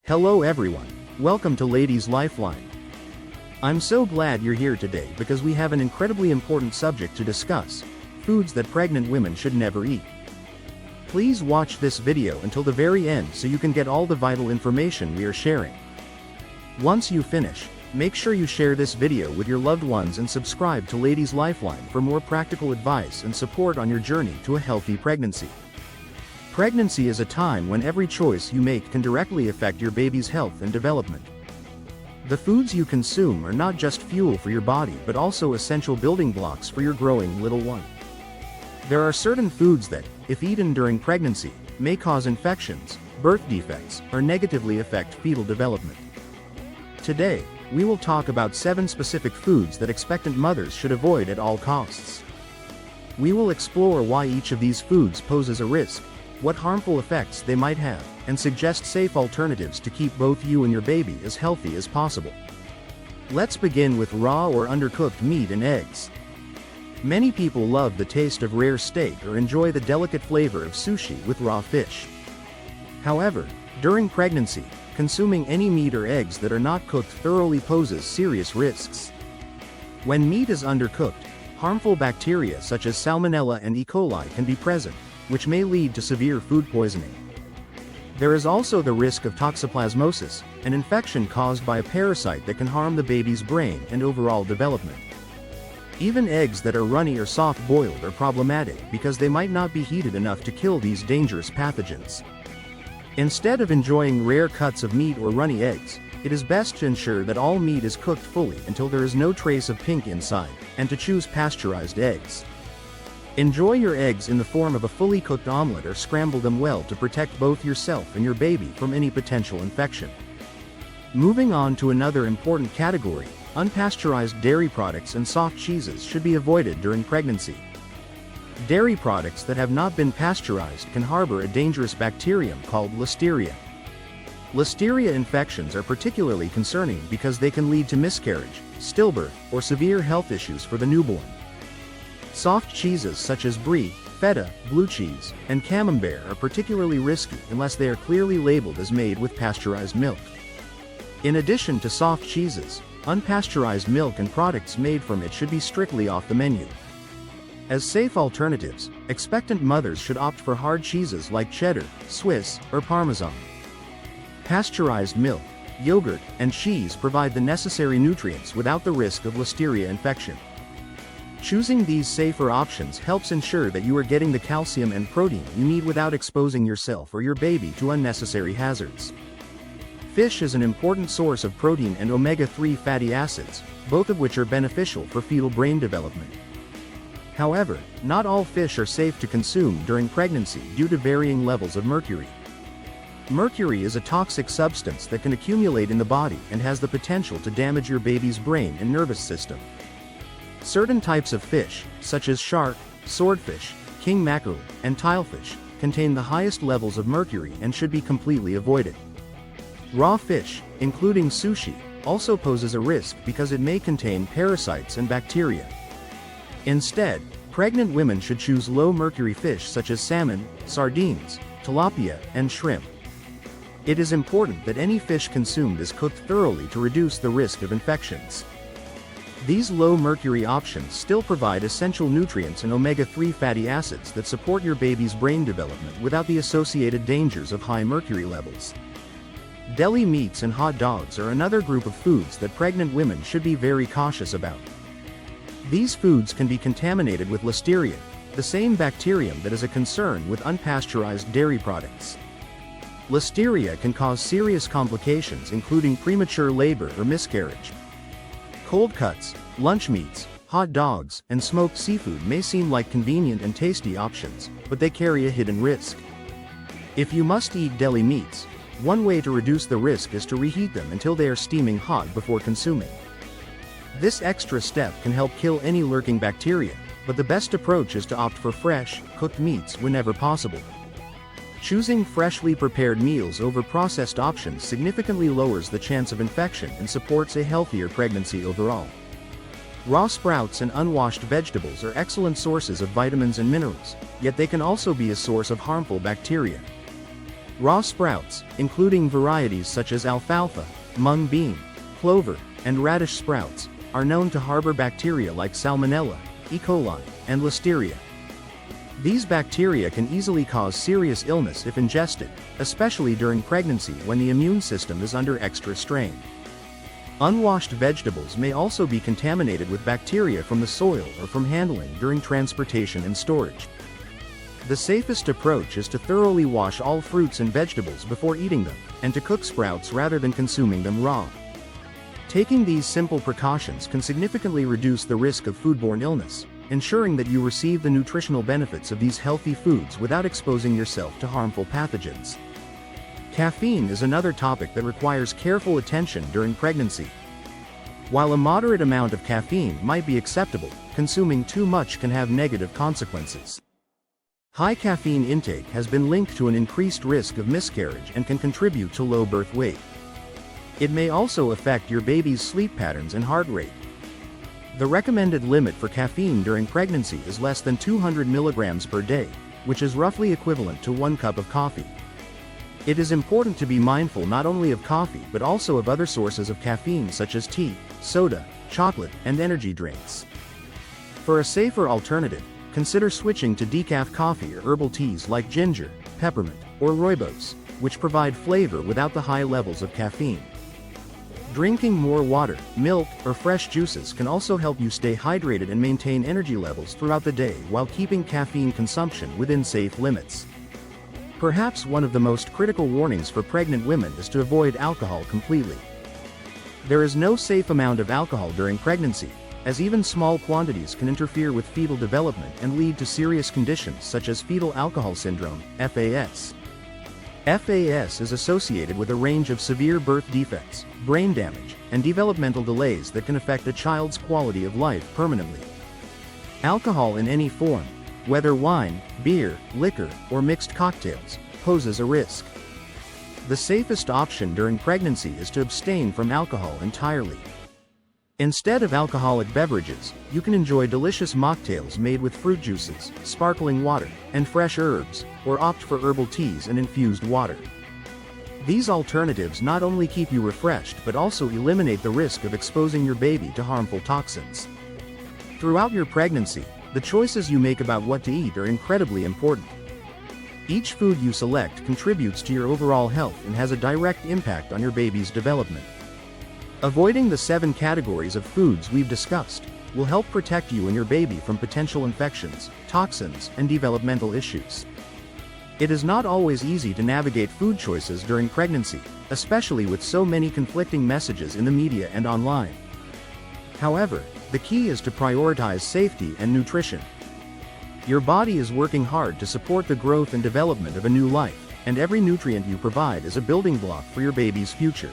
Hello everyone. Welcome to Ladies Lifeline. I'm so glad you're here today because we have an incredibly important subject to discuss: foods that pregnant women should never eat. Please watch this video until the very end so you can get all the vital information we are sharing. Once you finish, make sure you share this video with your loved ones and subscribe to Ladies Lifeline for more practical advice and support on your journey to a healthy pregnancy. Pregnancy is a time when every choice you make can directly affect your baby's health and development. The foods you consume are not just fuel for your body but also essential building blocks for your growing little one. There are certain foods that, if eaten during pregnancy, may cause infections, birth defects, or negatively affect fetal development. Today, we will talk about 7 specific foods that expectant mothers should avoid at all costs. We will explore why each of these foods poses a risk, what harmful effects they might have, and suggest safe alternatives to keep both you and your baby as healthy as possible. Let's begin with raw or undercooked meat and eggs. Many people love the taste of rare steak or enjoy the delicate flavor of sushi with raw fish. However, during pregnancy, consuming any meat or eggs that are not cooked thoroughly poses serious risks. When meat is undercooked, harmful bacteria such as Salmonella and E. coli can be present, which may lead to severe food poisoning. There is also the risk of toxoplasmosis, an infection caused by a parasite that can harm the baby's brain and overall development. Even eggs that are runny or soft-boiled are problematic because they might not be heated enough to kill these dangerous pathogens. Instead of enjoying rare cuts of meat or runny eggs, it is best to ensure that all meat is cooked fully until there is no trace of pink inside, and to choose pasteurized eggs. Enjoy your eggs in the form of a fully cooked omelet or scramble them well to protect both yourself and your baby from any potential infection. Moving on to another important category, unpasteurized dairy products and soft cheeses should be avoided during pregnancy. Dairy products that have not been pasteurized can harbor a dangerous bacterium called Listeria. Listeria infections are particularly concerning because they can lead to miscarriage, stillbirth, or severe health issues for the newborn. Soft cheeses such as brie, feta, blue cheese, and camembert are particularly risky unless they are clearly labeled as made with pasteurized milk. In addition to soft cheeses, unpasteurized milk and products made from it should be strictly off the menu. As safe alternatives, expectant mothers should opt for hard cheeses like cheddar, Swiss, or Parmesan. Pasteurized milk, yogurt, and cheese provide the necessary nutrients without the risk of Listeria infection. Choosing these safer options helps ensure that you are getting the calcium and protein you need without exposing yourself or your baby to unnecessary hazards. Fish is an important source of protein and omega-3 fatty acids, both of which are beneficial for fetal brain development. However, not all fish are safe to consume during pregnancy due to varying levels of mercury. Mercury is a toxic substance that can accumulate in the body and has the potential to damage your baby's brain and nervous system. Certain types of fish, such as shark, swordfish, king mackerel, and tilefish, contain the highest levels of mercury and should be completely avoided. Raw fish, including sushi, also poses a risk because it may contain parasites and bacteria. Instead, pregnant women should choose low-mercury fish such as salmon, sardines, tilapia, and shrimp. It is important that any fish consumed is cooked thoroughly to reduce the risk of infections. These low-mercury options still provide essential nutrients and omega-3 fatty acids that support your baby's brain development without the associated dangers of high mercury levels. Deli meats and hot dogs are another group of foods that pregnant women should be very cautious about. These foods can be contaminated with Listeria, the same bacterium that is a concern with unpasteurized dairy products. Listeria can cause serious complications including premature labor or miscarriage. Cold cuts, lunch meats, hot dogs, and smoked seafood may seem like convenient and tasty options, but they carry a hidden risk. If you must eat deli meats, one way to reduce the risk is to reheat them until they are steaming hot before consuming. This extra step can help kill any lurking bacteria, but the best approach is to opt for fresh, cooked meats whenever possible. Choosing freshly prepared meals over processed options significantly lowers the chance of infection and supports a healthier pregnancy overall. Raw sprouts and unwashed vegetables are excellent sources of vitamins and minerals, yet they can also be a source of harmful bacteria. Raw sprouts, including varieties such as alfalfa, mung bean, clover, and radish sprouts, are known to harbor bacteria like Salmonella, E. coli, and Listeria. These bacteria can easily cause serious illness if ingested, especially during pregnancy when the immune system is under extra strain. Unwashed vegetables may also be contaminated with bacteria from the soil or from handling during transportation and storage. The safest approach is to thoroughly wash all fruits and vegetables before eating them, and to cook sprouts rather than consuming them raw. Taking these simple precautions can significantly reduce the risk of foodborne illness, ensuring that you receive the nutritional benefits of these healthy foods without exposing yourself to harmful pathogens. Caffeine is another topic that requires careful attention during pregnancy. While a moderate amount of caffeine might be acceptable, consuming too much can have negative consequences. High caffeine intake has been linked to an increased risk of miscarriage and can contribute to low birth weight. It may also affect your baby's sleep patterns and heart rate. The recommended limit for caffeine during pregnancy is less than 200 milligrams per day, which is roughly equivalent to 1 cup of coffee. It is important to be mindful not only of coffee but also of other sources of caffeine such as tea, soda, chocolate, and energy drinks. For a safer alternative, consider switching to decaf coffee or herbal teas like ginger, peppermint, or rooibos, which provide flavor without the high levels of caffeine. Drinking more water, milk, or fresh juices can also help you stay hydrated and maintain energy levels throughout the day while keeping caffeine consumption within safe limits. Perhaps one of the most critical warnings for pregnant women is to avoid alcohol completely. There is no safe amount of alcohol during pregnancy, as even small quantities can interfere with fetal development and lead to serious conditions such as fetal alcohol syndrome, FAS. FAS is associated with a range of severe birth defects, brain damage, and developmental delays that can affect a child's quality of life permanently. Alcohol in any form, whether wine, beer, liquor, or mixed cocktails, poses a risk. The safest option during pregnancy is to abstain from alcohol entirely. Instead of alcoholic beverages, you can enjoy delicious mocktails made with fruit juices, sparkling water, and fresh herbs, or opt for herbal teas and infused water. These alternatives not only keep you refreshed but also eliminate the risk of exposing your baby to harmful toxins. Throughout your pregnancy, the choices you make about what to eat are incredibly important. Each food you select contributes to your overall health and has a direct impact on your baby's development. Avoiding the 7 categories of foods we've discussed will help protect you and your baby from potential infections, toxins, and developmental issues. It is not always easy to navigate food choices during pregnancy, especially with so many conflicting messages in the media and online. However, the key is to prioritize safety and nutrition. Your body is working hard to support the growth and development of a new life, and every nutrient you provide is a building block for your baby's future.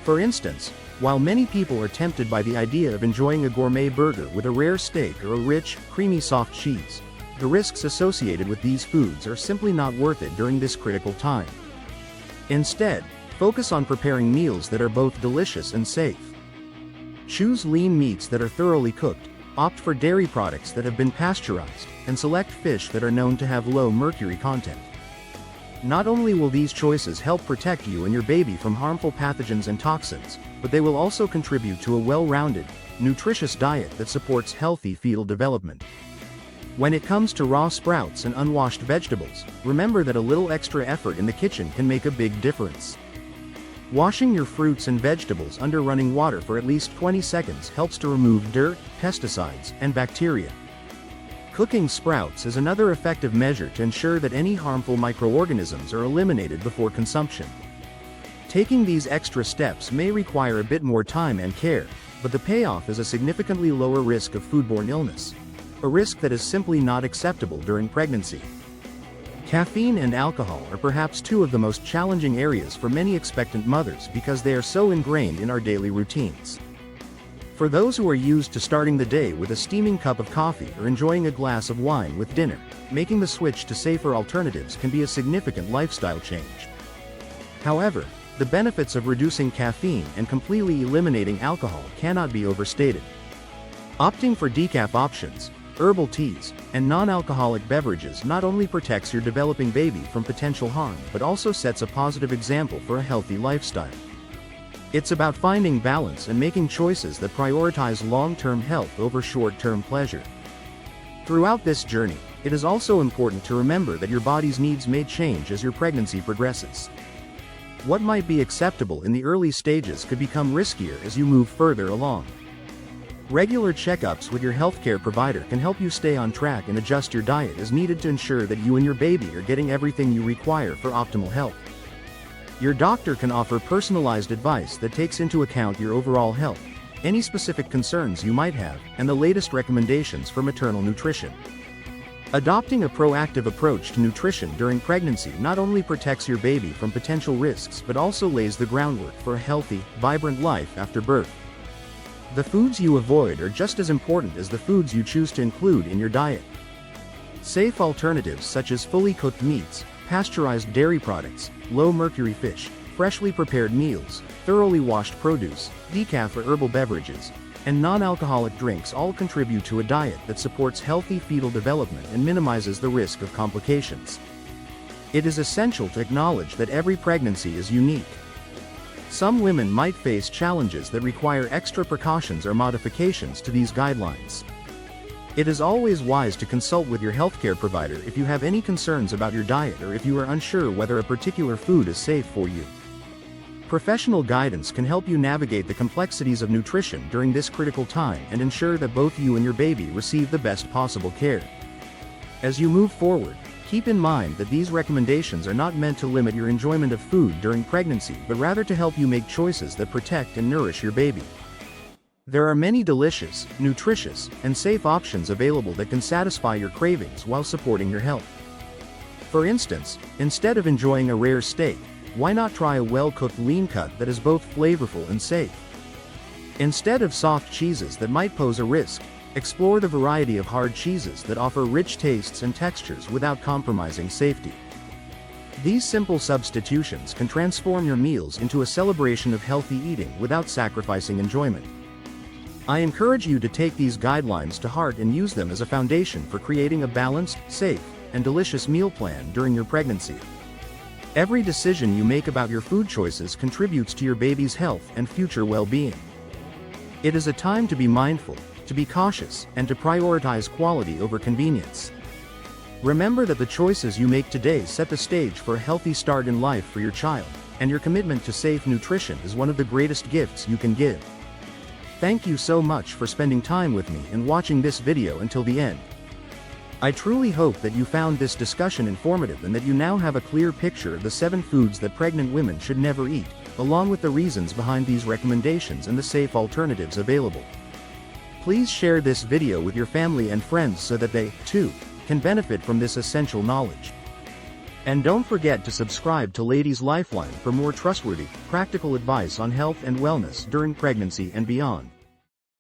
For instance, while many people are tempted by the idea of enjoying a gourmet burger with a rare steak or a rich, creamy soft cheese, the risks associated with these foods are simply not worth it during this critical time. Instead, focus on preparing meals that are both delicious and safe. Choose lean meats that are thoroughly cooked, opt for dairy products that have been pasteurized, and select fish that are known to have low mercury content. Not only will these choices help protect you and your baby from harmful pathogens and toxins, but they will also contribute to a well-rounded, nutritious diet that supports healthy fetal development. When it comes to raw sprouts and unwashed vegetables, remember that a little extra effort in the kitchen can make a big difference. Washing your fruits and vegetables under running water for at least 20 seconds helps to remove dirt, pesticides, and bacteria. Cooking sprouts is another effective measure to ensure that any harmful microorganisms are eliminated before consumption. Taking these extra steps may require a bit more time and care, but the payoff is a significantly lower risk of foodborne illness, a risk that is simply not acceptable during pregnancy. Caffeine and alcohol are perhaps 2 of the most challenging areas for many expectant mothers because they are so ingrained in our daily routines. For those who are used to starting the day with a steaming cup of coffee or enjoying a glass of wine with dinner, making the switch to safer alternatives can be a significant lifestyle change. However, the benefits of reducing caffeine and completely eliminating alcohol cannot be overstated. Opting for decaf options, herbal teas, and non-alcoholic beverages not only protects your developing baby from potential harm but also sets a positive example for a healthy lifestyle. It's about finding balance and making choices that prioritize long-term health over short-term pleasure. Throughout this journey, it is also important to remember that your body's needs may change as your pregnancy progresses. What might be acceptable in the early stages could become riskier as you move further along. Regular checkups with your healthcare provider can help you stay on track and adjust your diet as needed to ensure that you and your baby are getting everything you require for optimal health. Your doctor can offer personalized advice that takes into account your overall health, any specific concerns you might have, and the latest recommendations for maternal nutrition. Adopting a proactive approach to nutrition during pregnancy not only protects your baby from potential risks but also lays the groundwork for a healthy, vibrant life after birth. The foods you avoid are just as important as the foods you choose to include in your diet. Safe alternatives such as fully cooked meats, pasteurized dairy products, low-mercury fish, freshly prepared meals, thoroughly washed produce, decaf or herbal beverages, and non-alcoholic drinks all contribute to a diet that supports healthy fetal development and minimizes the risk of complications. It is essential to acknowledge that every pregnancy is unique. Some women might face challenges that require extra precautions or modifications to these guidelines. It is always wise to consult with your healthcare provider if you have any concerns about your diet or if you are unsure whether a particular food is safe for you. Professional guidance can help you navigate the complexities of nutrition during this critical time and ensure that both you and your baby receive the best possible care. As you move forward, keep in mind that these recommendations are not meant to limit your enjoyment of food during pregnancy but rather to help you make choices that protect and nourish your baby. There are many delicious, nutritious, and safe options available that can satisfy your cravings while supporting your health. For instance, instead of enjoying a rare steak, why not try a well-cooked lean cut that is both flavorful and safe? Instead of soft cheeses that might pose a risk, explore the variety of hard cheeses that offer rich tastes and textures without compromising safety. These simple substitutions can transform your meals into a celebration of healthy eating without sacrificing enjoyment. I encourage you to take these guidelines to heart and use them as a foundation for creating a balanced, safe, and delicious meal plan during your pregnancy. Every decision you make about your food choices contributes to your baby's health and future well-being. It is a time to be mindful, to be cautious, and to prioritize quality over convenience. Remember that the choices you make today set the stage for a healthy start in life for your child, and your commitment to safe nutrition is one of the greatest gifts you can give. Thank you so much for spending time with me and watching this video until the end. I truly hope that you found this discussion informative and that you now have a clear picture of the 7 foods that pregnant women should never eat, along with the reasons behind these recommendations and the safe alternatives available. Please share this video with your family and friends so that they, too, can benefit from this essential knowledge. And don't forget to subscribe to Ladies Lifeline for more trustworthy, practical advice on health and wellness during pregnancy and beyond.